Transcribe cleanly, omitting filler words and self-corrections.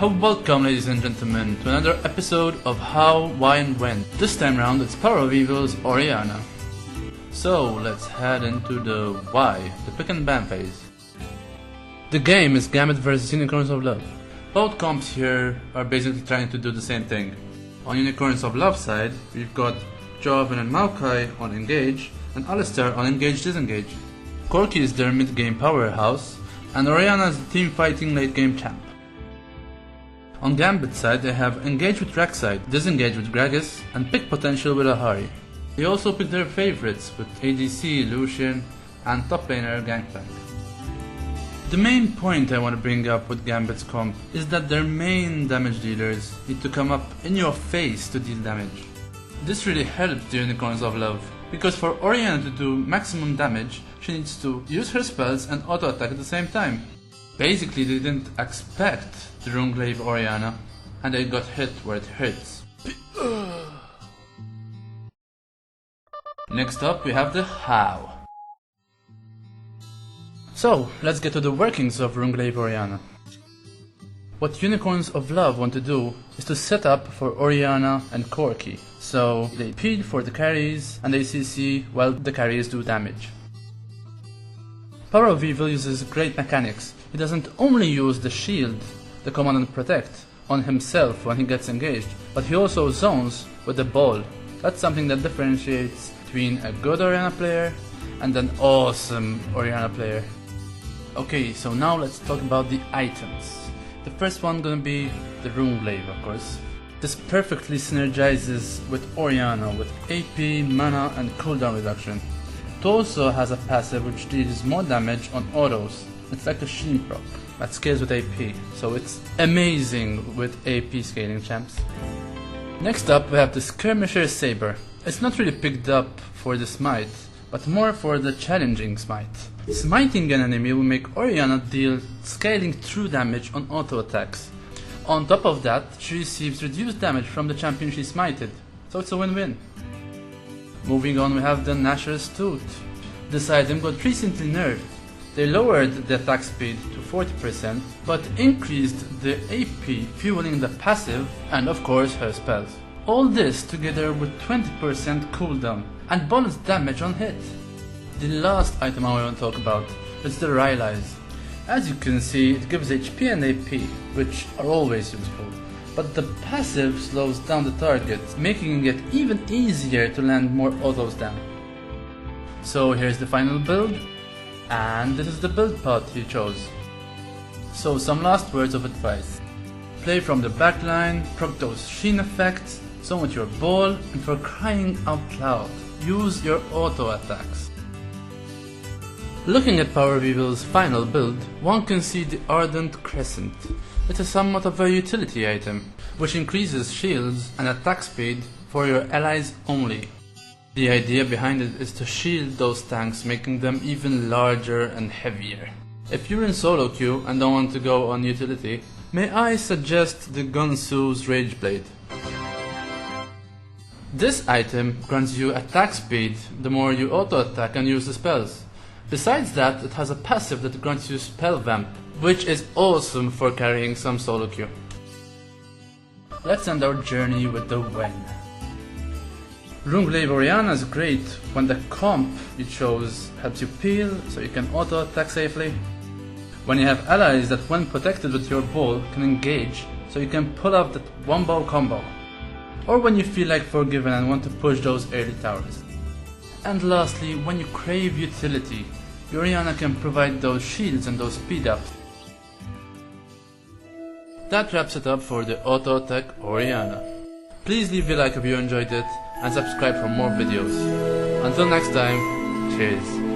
Welcome, ladies and gentlemen, to another episode of How, Why and When. This time round it's Power of Evil's Orianna. So let's head into the why, the pick and ban phase. The game is Gambit vs Unicorns of Love. Both comps here are basically trying to do the same thing. On Unicorns of Love side, we've got Joven and Maokai on Engage, and Alistair on Engage Disengage. Corki is their mid-game powerhouse, and Orianna is the team fighting late game champ. On Gambit side, they have Engage with Rek'Sai, Disengage with Gragas, and Pick Potential with Ahri. They also pick their favorites with ADC, Lucian, and top laner Gangplank. The main point I want to bring up with Gambit's comp is that their main damage dealers need to come up in your face to deal damage. This really helped the Unicorns of Love, because for Orianna to do maximum damage, she needs to use her spells and auto attack at the same time. Basically, they didn't expect the Runeglaive Orianna, and they got hit where it hurts. Next up, we have the how. So, let's get to the workings of Runeglaive Orianna. What Unicorns of Love want to do is to set up for Orianna and Corki, so they peel for the carries and they CC while the carries do damage. Power of Evil uses great mechanics. He doesn't only use the shield, the command and protect, on himself when he gets engaged, but he also zones with the ball. That's something that differentiates between a good Orianna player and an awesome Orianna player. Okay, so now let's talk about the items. The first one gonna be the Runeglaive, of course. This perfectly synergizes with Orianna with AP, mana and cooldown reduction. It also has a passive which deals more damage on autos. It's like a Sheen proc that scales with AP, so it's amazing with AP scaling champs. Next up we have the Skirmisher Saber. It's not really picked up for the smite, but more for the challenging smite. Smiting an enemy will make Orianna deal scaling true damage on auto attacks. On top of that, she receives reduced damage from the champion she smited, so it's a win-win. Moving on, we have the Nashor's Tooth. This item got recently nerfed. They lowered the attack speed to 40%, but increased the AP, fueling the passive and of course her spells. All this together with 20% cooldown and bonus damage on hit. The last item I want to talk about is the Rylai's. As you can see, it gives HP and AP, which are always useful, but the passive slows down the target, making it even easier to land more autos down. So here's the final build, and this is the build path he chose. So some last words of advice. Play from the backline, proc those Sheen effects, zone with your ball, and for crying out loud, use your auto attacks. Looking at Power of Evil's final build, one can see the Ardent Crescent. It is somewhat of a utility item, which increases shields and attack speed for your allies only. The idea behind it is to shield those tanks, making them even larger and heavier. If you're in solo queue and don't want to go on utility, may I suggest the Gunsu's Rageblade. This item grants you attack speed the more you auto attack and use the spells. Besides that, it has a passive that grants you Spell Vamp, which is awesome for carrying some solo queue. Let's end our journey with the when. Runeglaive Orianna is great when the comp you chose helps you peel so you can auto attack safely. When you have allies that when protected with your ball can engage so you can pull off that one ball combo. Or when you feel like Forgiven and want to push those early towers. And lastly, when you crave utility, Orianna can provide those shields and those speed ups. That wraps it up for the auto attack Orianna. Please leave a like if you enjoyed it and subscribe for more videos. Until next time, cheers.